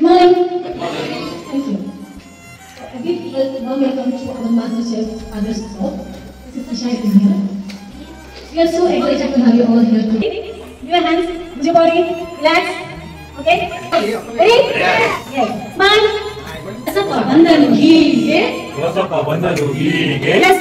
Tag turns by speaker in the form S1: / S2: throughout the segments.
S1: morning. Thank you. A big warm welcome to our Master Chef, Adarsh Sir. This is Isha here. We are so excited to have you all here today. Give your hands, move your body, relax. Okay? Ready? Yes. Smile. Vasapa bandhanu hige.
S2: Vasapa bandhanu hige.
S1: Yes.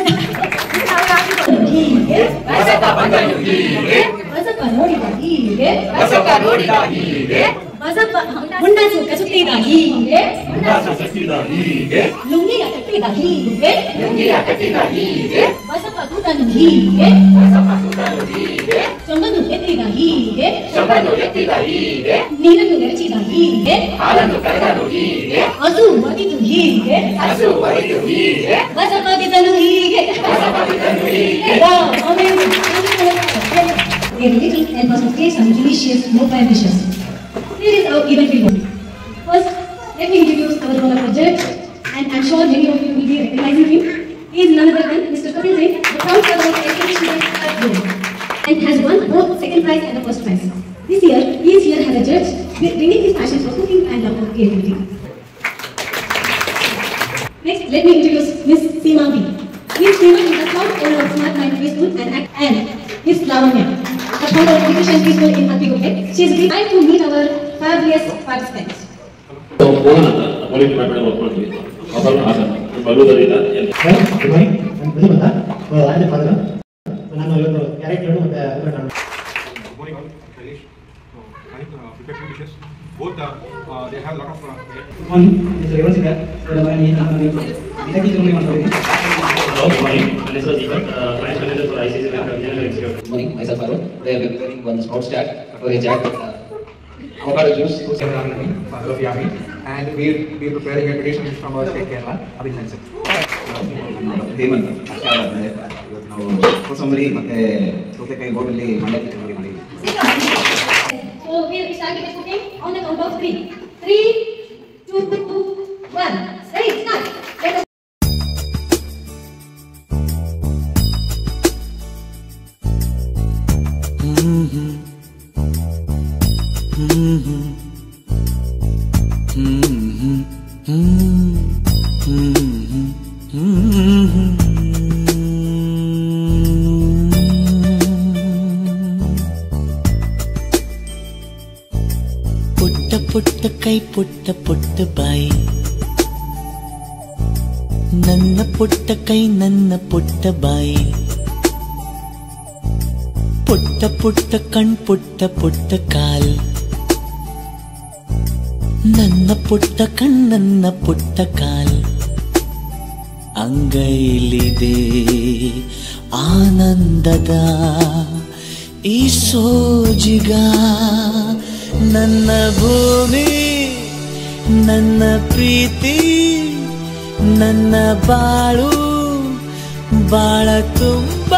S1: ಹೀಗೆ
S2: ವಸಪ ಬಂದನು ಹೀಗೆ
S1: ವಸಪ ನೋಡಿದ ಹೀಗೆ
S2: ವಸಪ ನೋಡಿದ ಹೀಗೆ
S1: ವಸಪ ಮುಂಡಾಸು ಕಸುತ್ತಿದ ಹೀಗೆ
S2: ಮುಂಡಾಸು ಕಸುತ್ತಿದ ಹೀಗೆ
S1: ಲುಂಗಿಯ ಕಟ್ಟಿದ ಹೀಗೆ
S2: ಲುಂಗಿಯ ಕಟ್ಟಿದ ಹೀಗೆ
S1: ವಸಪ ಕೂತನು ಹೀಗೆ
S2: ವಸಪ ಕೂತನು ಹೀಗೆ
S1: ಚೊಂಬನ್ನು ಎತ್ತಿದ ಹೀಗೆ
S2: ಚೊಂಬನ್ನು ಎತ್ತಿದ ಹೀಗೆ
S1: ನೀರನ್ನು ಎರಚಿದ ಹೀಗೆ
S2: ಹಾಲನ್ನು ಕರೆದನು ಹೀಗೆ
S1: ಹಸು ಒದಿತು ಹೀಗೆ
S2: ಹಸು ಒದಿತು ಹೀಗೆ
S1: ವಸಪ ಬಿದ್ದನು ಹೀಗೆ
S2: ವಸಪ ಬಿದ್ದನು ಹೀಗೆ
S1: A little help us to taste some delicious mobile dishes. Here is our event report. First, let me introduce our roller judge, and I'm sure many of you will be recognizing him. He is none other than Mr. Kapil Singh, the proud father of education students at Goa, and has won both second prize and the first prize. This year, he is here as a judge, bringing his passion for cooking and love of creativity. Next, let me introduce Miss Seema B. Miss Seema is the proud owner of Smart Mind Preschool and Miss Lavanya, the founder of Education Preschool in Atikoke. She is glad to meet our fabulous participants.
S3: Both they have a lot of
S4: one is a reverse here. So I need hello, good morning. My name is Deepak, Finance Manager for ICICI Bank General Institute. Good morning. Myself Arun. Today I will be preparing one sprout stack for a jack avocado juice.
S3: Father of Yami, and we are preparing a traditional dish from our state Kerala. Abhinandan.
S5: Hemant. ನಾವು ಕೋಸಂಬರಿ ಮತ್ತೆ ಸೌತೆಕಾಯಿ ಗೋಡಲ್ಲಿ ಮಂಡಕ್ಕಿ ಚಂಬರಿ ಮಾಡಿ.
S1: So we start with cooking on the count of 3. 3, 2, 1. Ready, start. Let us
S6: ಪುಟ್ಟ ಕೈ ಪುಟ್ಟ ಪುಟ್ಟ ಬಾಯಿ ನನ್ನ ಪುಟ್ಟ ಕೈ ನನ್ನ ಪುಟ್ಟ ಬಾಯಿ ಪುಟ್ಟ ಪುಟ್ಟ ಕಣ್ ಪುಟ್ಟ ಪುಟ್ಟ ಕಾಲ್ ನನ್ನ ಪುಟ್ಟ ಕಣ್ ನನ್ನ ಪುಟ್ಟ ಕಾಲ್ ಅಂಗೈಲಿದೆ ಆನಂದದ ಈ ಸೋಜಿಗ ನನ್ನ ಭೂಮಿ ನನ್ನ ಪ್ರೀತಿ ನನ್ನ ಬಾಳು ಬಾಳ ತುಂಬ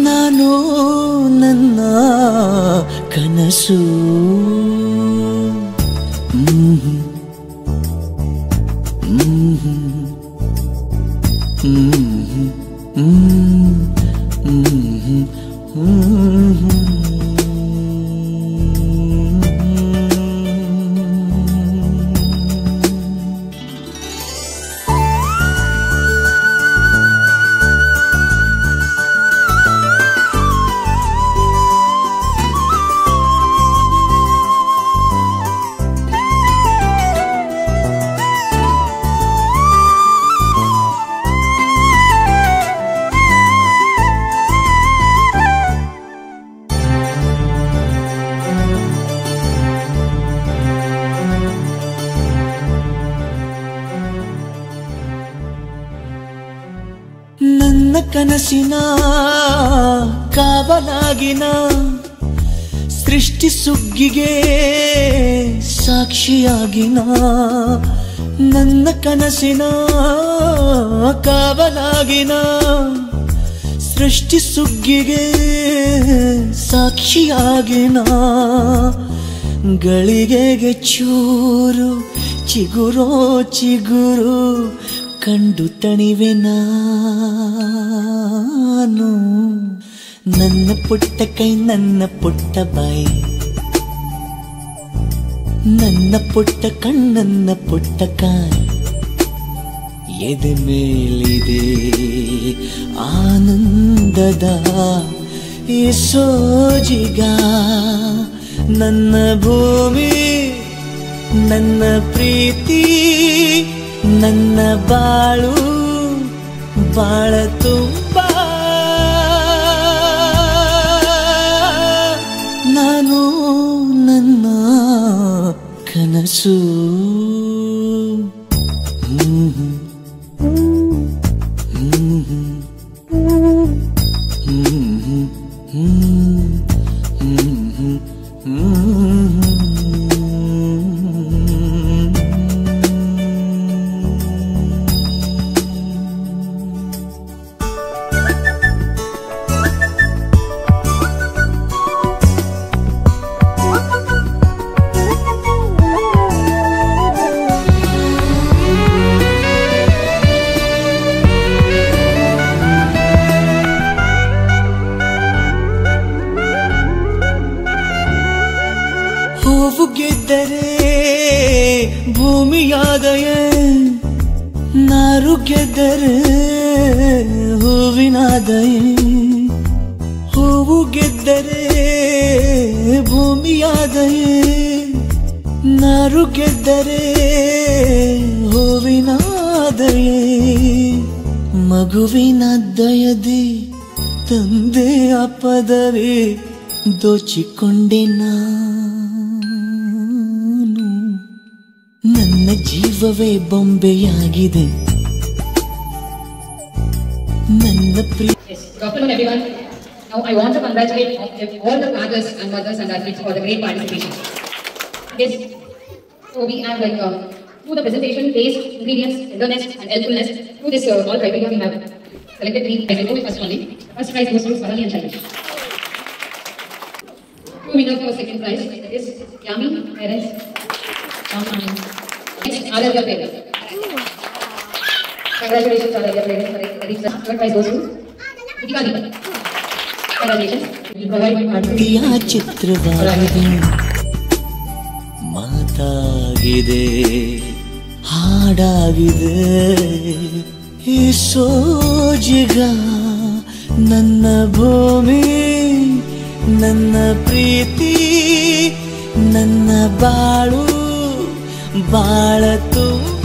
S6: ನಾನು ನನ್ನ ಕನಸು ನನ್ನ ಕನಸಿನ ಕಾವಲಾಗಿನ ಸೃಷ್ಟಿ ಸುಗ್ಗಿಗೆ ಸಾಕ್ಷಿಯಾಗಿನ ನನ್ನ ಕನಸಿನ ಕಾವಲಾಗಿನ ಸೃಷ್ಟಿ ಸುಗ್ಗಿಗೆ ಸಾಕ್ಷಿಯಾಗಿನ ಗಳಿಗೆಗೆ ಚೂರು ಚಿಗುರೋ ಚಿಗುರು ಕಂಡು ತಣಿವೆ ನಾನು ನನ್ನ ಪುಟ್ಟ ಕೈ ನನ್ನ ಪುಟ್ಟ ಬಾಯಿ ನನ್ನ ಪುಟ್ಟ ಕಣ್ಣನ್ನ ಪುಟ್ಟ ಕಾಲ್ ಎದೆ ಮೇಲಿದೆ ಆನಂದದ ಈ ಸೋಜಿಗ ನನ್ನ ಭೂಮಿ ನನ್ನ ಪ್ರೀತಿ ನನ್ನ ಬಾಳು ಬಾಳ ತುಂಬ ನಾನು ನನ್ನ ಕನಸು ಹೂವು ಗೆದ್ದರೆ ಭೂಮಿಯಾದಯ ನಾರು ಗೆದ್ದರೆ ಹೂವಿನಾದಯ ಹೂವು ಗೆದ್ದರೆ ಭೂಮಿಯಾದಯ ನಾರು ಗೆದ್ದರೆ ಹೂವಿನಾದಯ ಮಗುವಿನ ದಯದಿ ತಂದೆ ಅಪದವೇ ದೋಚಿಕೊಂಡೆ ನಾನು ನನ್ನ ಜೀವವೇ ಬೊಂಬೆಯಾಗಿದೆ ನನ್ನ ಪ್ರಿಯ
S7: Yes, good afternoon everyone. Now I want to congratulate all the fathers and mothers and athletes for the great participation. Yes, so we have through the presentation, taste, ingredients, tenderness and helpfulness, through this all criteria we have selected 3. I will go with first only. First prize goes to Sarali and Shailesh. 2 winners for second prize, that is Yami, parents. Next, Aradhya parents. Congratulations Aradhya parents for getting the third prize goes to Deepika. Congratulations. We will provide my
S6: ಪ್ರಿಯ ಚಿತ್ರವಾಗಿದೆ ಮಾತಾಗಿದೆ ಹಾಡಾಗಿದೆ ಈ ಸೋಜಿಗ ನನ್ನ ಭೂಮಿ ನನ್ನ ಪ್ರೀತಿ ನನ್ನ ಬಾಳು ಬಾಳ ತುಂಬ